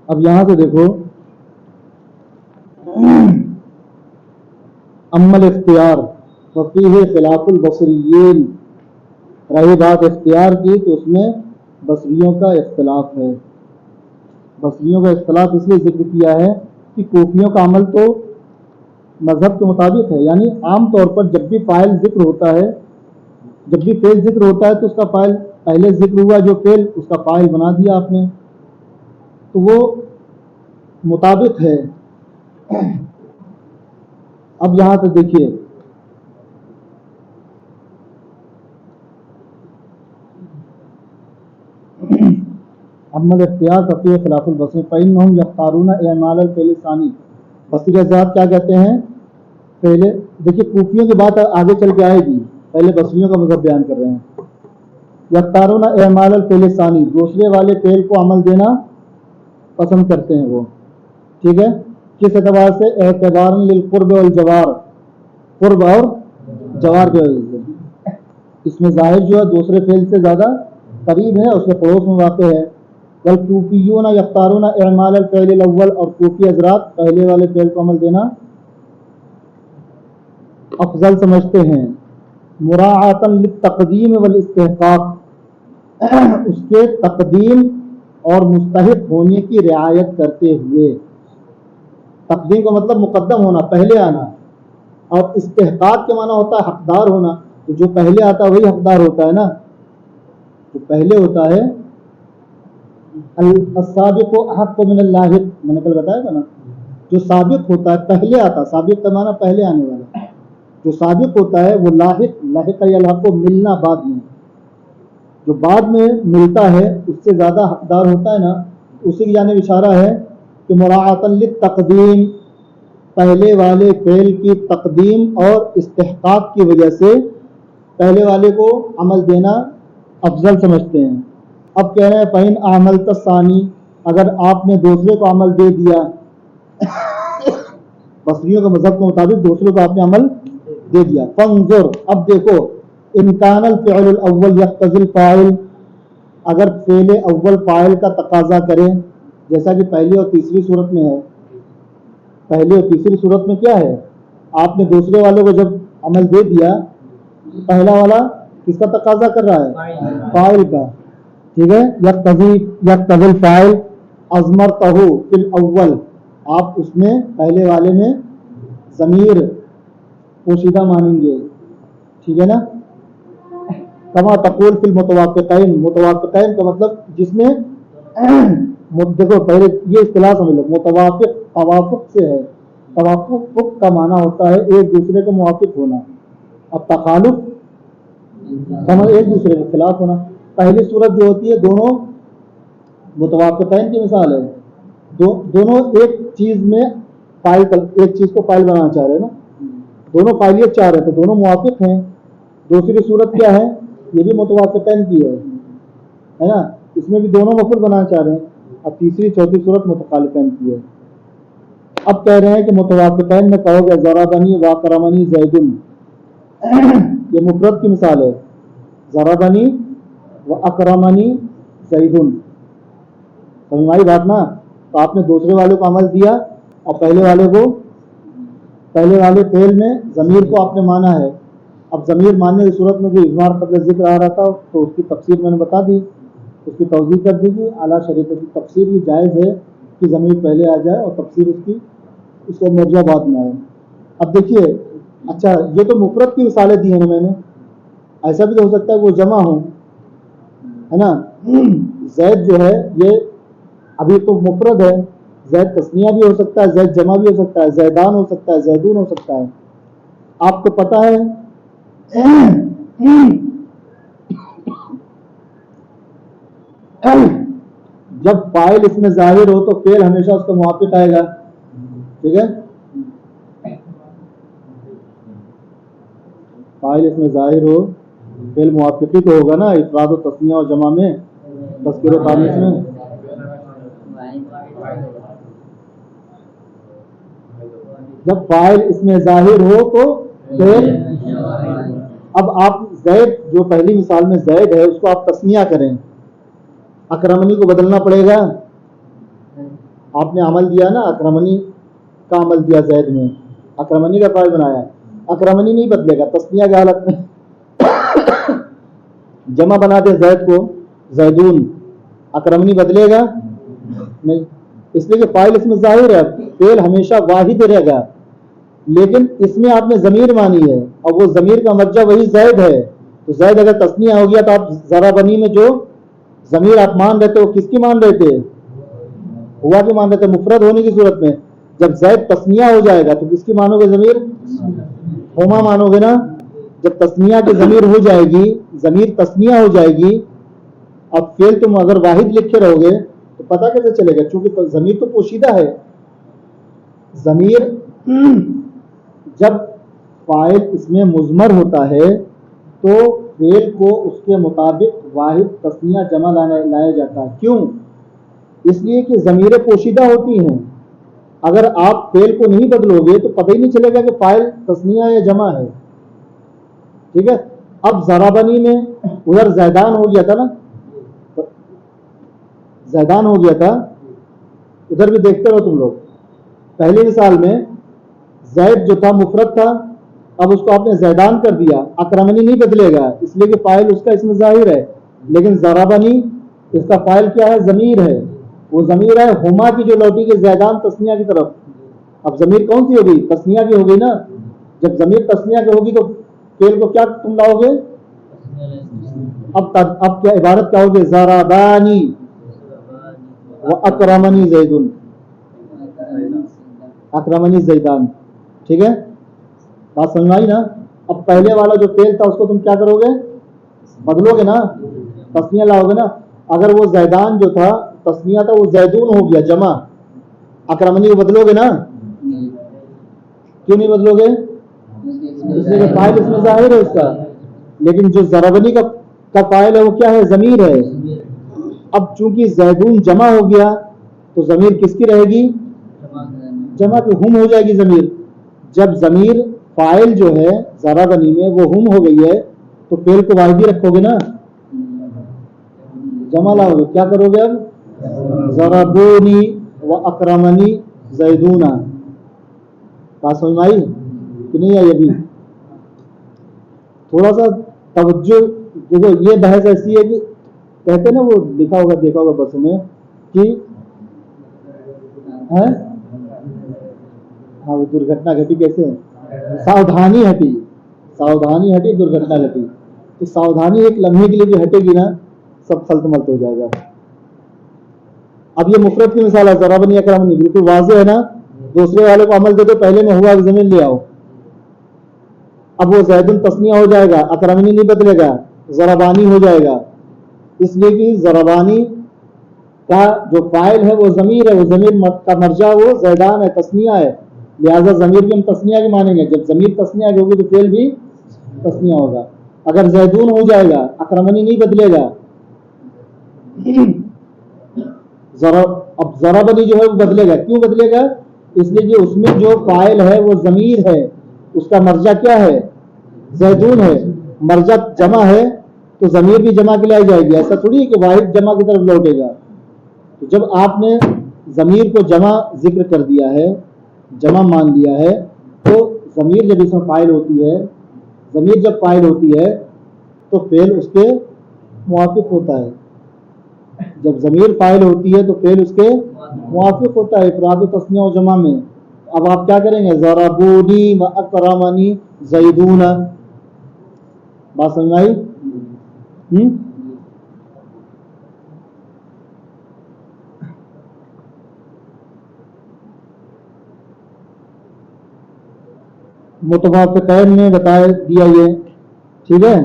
اب یہاں سے دیکھو امل اختیار وفیہ خلاف البصریین، رہی بات اختیار کی تو اس میں بصریوں کا اختلاف ہے. بصریوں کا اختلاف اس لیے ذکر کیا ہے کہ کوفیوں کا عمل تو مذہب کے مطابق ہے، یعنی عام طور پر جب بھی فاعل ذکر ہوتا ہے، جب بھی فعل ذکر ہوتا ہے تو اس کا فاعل پہلے ذکر ہوا، جو فعل اس کا فاعل بنا دیا آپ نے، تو وہ مطابق ہے. اب یہاں پہ دیکھیے احمد اختیار تفریح خلاف البصری فإنهم یختارون اعمال الفعل الثانی. بصری حضرات کیا کہتے ہیں؟ پہلے دیکھیے کوفیوں کی بات آگے چل کے آئے گی، پہلے بصریوں کا مذہب بیان کر رہے ہیں. یختارون اعمال الفعل الثانی، دوسرے والے فعل کو عمل دینا پسند کرتے ہیں وہ. ٹھیک ہے، کس اعتبار سے؟ اعتبار للقرب والجوار، قرب اور جوار کی وجہ سے. اس میں ظاہر جو ہے دوسرے فعل سے زیادہ قریب ہے، اس کے پڑوس میں واقع ہے. والکوفیون یختارون اعمال الفعل الاول، اور کوفی حضرات پہلے والے فعل کو عمل دینا افضل سمجھتے ہیں. مراعاتا للتقدیم والاستحقاق، اس کے تقدیم اور مستحق ہونے کی رعایت کرتے ہوئے. تقدیم کا مطلب مقدم ہونا، پہلے آنا، اور استحقاق کے معنی ہوتا ہے حقدار ہونا. تو جو پہلے آتا ہے وہی حقدار ہوتا ہے نا، جو پہلے ہوتا ہے. السابق احق من اللاحق، میں نے کل بتایا تھا نا، جو سابق ہوتا ہے پہلے آتا، سابق کا معنی پہلے آنے والا، جو سابق ہوتا ہے وہ لاحق، لاحق یا الحق کو ملنا بعد میں، جو بعد میں ملتا ہے اس سے زیادہ حقدار ہوتا ہے نا. اسی کی جانب اشارہ ہے کہ مراعاتا للتقدیم، پہلے والے فعل کی تقدیم اور استحقاق کی وجہ سے پہلے والے کو عمل دینا افضل سمجھتے ہیں. اب کہہ رہے ہیں فَإِنْ أَعْمَلْتَ الثَّانِي، اگر آپ نے دوسرے کو عمل دے دیا، بصریوں کے مذہب کے مطابق دوسرے کو آپ نے عمل دے دیا. فانظر، اب دیکھو، ان کان الفعل الاول یقتضی الفاعل، اگر فعل اول فاعل کا تقاضا کرے، جیسا کہ پہلی اور تیسری صورت میں ہے. پہلی اور تیسری صورت میں کیا ہے؟ آپ نے دوسرے والے کو جب عمل دے دیا، پہلا والا کس کا تقاضا کر رہا ہے؟ فاعل کا. ٹھیک ہے، یقتضی الفاعل ازمرتہ فی الاول، آپ اس میں پہلے والے میں ضمیر پوشیدہ مانیں گے. ٹھیک ہے نا. کما تقول فی المتوافقین، متوافقین کا مطلب جس میں دیکھو پہلے یہ اصطلاح سمجھ لو، متوافق توافق سے ہے. توافق کا معنی ہوتا ہے ایک دوسرے کے موافق ہونا، اب تخالف ایک دوسرے کے خلاف ہونا. پہلی صورت جو ہوتی ہے دونوں متوافقین کی مثال ہے، دونوں ایک چیز میں فاعل، ایک چیز کو فاعل بنانا چاہ رہے ہیں نا، دونوں فاعلیت چاہ رہے تھے، دونوں موافق ہیں. دوسری صورت کیا ہے؟ یہ بھی متوافقین کی ہے نا، اس میں بھی دونوں مفعول بنانا چاہ رہے ہیں. اب تیسری چوتھی صورت متخالفین کی ہے. اب کہہ رہے ہیں کہ متوافقین میں کہو گے ضربنی واکرمنی زیدن، یہ مفرد کی مثال ہے، ضربنی واکرمنی زیدن. سمجھ بات نا. تو آپ نے دوسرے والے کو عمل دیا اور پہلے والے فعل میں ضمیر کو آپ نے مانا ہے. اب ضمیر ماننے کی صورت میں جو اضمار قبل ذکر آ رہا تھا تو اس کی تفسیر میں نے بتا دی، اس کی توضیح کر دی کہ اعلیٰ شریعت کی تفسیر یہ جائز ہے کہ ضمیر پہلے آ جائے اور تفسیر اس کو مرجع بعد میں آئے. اب دیکھیے، اچھا یہ تو مفرد کی مثالیں دی ہیں میں نے، ایسا بھی تو ہو سکتا ہے وہ جمع ہو، ہے نا. زید جو ہے یہ ابھی تو مفرد ہے، زید تثنیہ بھی ہو سکتا ہے، زید جمع بھی ہو سکتا ہے، زیدان ہو سکتا ہے، زیدون ہو سکتا ہے. آپ کو پتہ ہے جب فاعل اس میں ظاہر ہو تو فعل ہمیشہ اس کا موافق آئے گا. ٹھیک ہے، فاعل اس میں ظاہر ہو فعل موافقی تو ہوگا نا، افراد و تثنیہ اور جمع میں، تذکیر و تانیث میں. جب فاعل اس میں ظاہر ہو تو فعل. اب آپ زید جو پہلی مثال میں زید ہے اس کو آپ تثنیہ کریں، اکرمنی کو بدلنا پڑے گا، آپ نے عمل دیا نا, اکرمنی کا عمل دیا زید میں, اکرمنی کا فاعل بنایا, اکرمنی نہیں بدلے گا تسنیہ کی حالت میں. جمع بنا دے زید کو زیدون, اکرمنی بدلے گا نہیں, اس لیے کہ فاعل اس میں ظاہر ہے, فعل ہمیشہ واحد رہے گا, لیکن اس میں آپ نے ضمیر مانی ہے اور وہ ضمیر کا مرجع وہی زید ہے. تو زید اگر تسنیہ ہو گیا تو آپ ضربنی میں جو ضمیر آپ مان رہے تھے وہ کس کی مان رہے تھے؟ ہوا کی مان رہے تھے مفرد ہونے کی صورت میں. جب زید تسنیہ ہو جائے گا تو کس کی مانو گے ضمیر؟ ہما مانو گے نا. جب تسنیہ کی ضمیر ہو جائے گی, ضمیر تسنیہ ہو جائے گی, اب فعل تم اگر واحد لکھے رہو گے تو پتہ کیسے چلے گا؟ چونکہ ضمیر تو پوشیدہ ہے. ضمیر جب فاعل اس میں مضمر ہوتا ہے تو فعل کو اس کے مطابق واحد تسنیہ جمع لایا جاتا ہے. کیوں؟ اس لیے کہ ضمیریں پوشیدہ ہوتی ہیں. اگر آپ فعل کو نہیں بدلو گے تو پتہ ہی نہیں چلے گا کہ فاعل تسنیہ یا جمع ہے. ٹھیک ہے. اب ضربنی میں ادھر زیدان ہو گیا تھا نا, زیدان ہو گیا تھا, ادھر بھی دیکھتے رہو تم لوگ. پہلی مثال میں زید جو تھا مفرد تھا, اب اس کو آپ نے زیدان کر دیا, اکرمنی نہیں بدلے گا اس لیے کہ فاعل اس کا اس میں ظاہر ہے. لیکن ضربنی اس کا فاعل کیا ہے؟ ضمیر ہے. وہ ضمیر ہے ہما کی جو لوٹی کے زیدان تسنیہ کی طرف. اب ضمیر کون سی ہوگی؟ تسنیہ کی ہوگی نا. جب ضمیر تسنیہ کی ہوگی تو فعل کو کیا تم لاؤ گے؟ اب کیا عبارت کیا ہوگی؟ ضربانی و اکرمنی زیدن, اکرمنی زیدان. ٹھیک ہے, بات سمجھ آئی نا. اب پہلے والا جو فعل تھا اس کو تم کیا کرو گے؟ بدلو گے نا, تسنیہ لاؤ گے نا. اگر وہ زیدان جو تھا تسنیہ تھا وہ زیدون ہو گیا جمع, اکرمنی کو بدلو گے نا. کیوں نہیں بدلو گے؟ اس لیے کہ فاعل اس میں ظاہر ہے اس کا. لیکن جو ضربنی کا فاعل ہے وہ کیا ہے؟ ضمیر ہے. اب چونکہ زیدون جمع ہو گیا تو ضمیر کس کی رہے گی؟ جمع کی, ہم ہو جائے گی ضمیر. جب ضمیر فاعل جو ہے ضربنی میں وہ ہم ہو گئی ہے تو فعل کو واحد ہی رکھو گے نا, جمع لاؤ گے. کیا کرو گے اب؟ ضربونی و اکرمنی زیدونا. بات سمجھ میں آئی کہ نہیں آئی؟ ابھی تھوڑا سا توجہ دیکھو. یہ بحث ایسی ہے کہ کہتے نا وہ لکھا ہوگا دیکھا ہوگا بسوں میں کہ ہاں وہ درگھٹنا گھٹی. کیسے؟ ساودھانی ہٹی, ساودھانی ہٹی درگھٹنا گھٹی. تو ساودھانی ایک لمحے کے لیے بھی ہٹے گی نا سب خلط ملط ہو جائے گا. اب یہ مفرد کی مثال ہے ضربنی اکرمنی, بالکل واضح ہے نا. دوسرے والے کو عمل دے دو, پہلے میں ہوا زمین لے آؤ. اب وہ زیدن تسنیہ ہو جائے گا, اکرمنی نہیں بدلے گا, ضربانی ہو جائے گا. اس لیے کہ ضربانی کا جو فاعل ہے وہ ضمیر ہے, وہ ضمیر کا مرجع وہ زیدان ہے, تسنیہ ہے. لہٰذا ضمیر بھی ہم تسنیہ کی مانیں گے. جب ضمیر تسنیہ کی ہوگی تو فعل بھی تسنیہ ہوگا. اگر زیدون ہو جائے گا, اکرمنی نہیں بدلے گا. اب ضربنی جو ہے وہ بدلے گا. کیوں بدلے گا؟ اس لیے کہ اس میں جو فاعل ہے وہ ضمیر ہے, اس کا مرجع کیا ہے؟ زیدون ہے. مرجع جمع ہے تو ضمیر بھی جمع کے لائی جائے گی. ایسا تھوڑی ہے کہ واحد جمع کی طرف لوٹے گا. تو جب آپ نے ضمیر کو جمع ذکر کر دیا ہے, جمع مان لیا ہے, تو ضمیر جب اس میں فاعل ہوتی ہے, ضمیر جب فاعل ہوتی ہے تو فعل اس کے موافق ہوتا ہے. جب ضمیر فاعل ہوتی ہے تو فعل اس کے موافق ہوتا ہے افراد و تثنیہ و جمع میں. اب آپ کیا کریں گے؟ ضربونی و اکرمنی زیدون. بات سمجھ آئی؟ متوافقین نے بتا دیا یہ. ٹھیک ہے,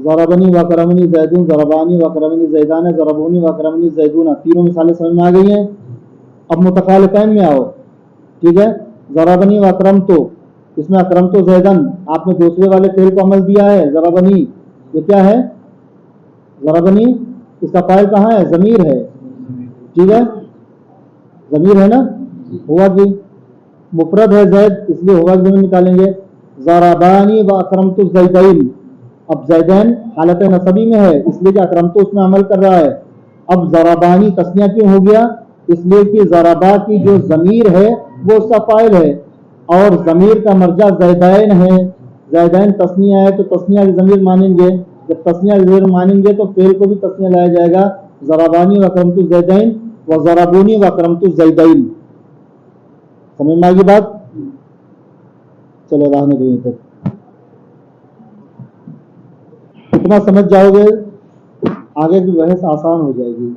ضربنی و اکرمنی زیدون, ضربانی و اکرمنی زیدان, ضربونی و اکرمنی زیدون. تینوں مثالیں سمجھ میں آ گئی ہیں. اب متخالفین میں آؤ. ٹھیک ہے, ضربنی و اکرمتو, اس میں اکرمتو زیدن, آپ نے دوسرے والے فعل کو عمل دیا ہے. ضربنی یہ کیا ہے؟ ضربنی اس کا فاعل کہاں ہے؟ ضمیر ہے. ٹھیک ہے, ضمیر ہے نا. ہوا کہ مفرد ہے زید, اس لیے ہوا ضمیر نکالیں گے. ضربانی و اکرمتو زیدین. اب زیدین حالت نصبی میں ہے اس لیے کہ اکرمتو اس میں عمل کر رہا ہے. اب ضربانی تسنیہ کیوں ہو گیا؟ اس لیے کہ ضربا کی جو ضمیر ہے وہ اس کا فاعل ہے اور ضمیر کا مرجع زیدین ہے. زیدین تسنیہ ہے تو تسنیہ کی ضمیر مانیں گے. جب تسنیہ کی ضمیر مانیں گے تو فعل کو بھی تسنیہ لایا جائے گا. ضربانی و اکرمت الزیدین و ضربونی و اکرمت الزیدین. سمجھ میں آ گئی بات؟ چلو رہنے دیں تک اتنا سمجھ جاؤ گے آگے کی بحث آسان ہو جائے گی.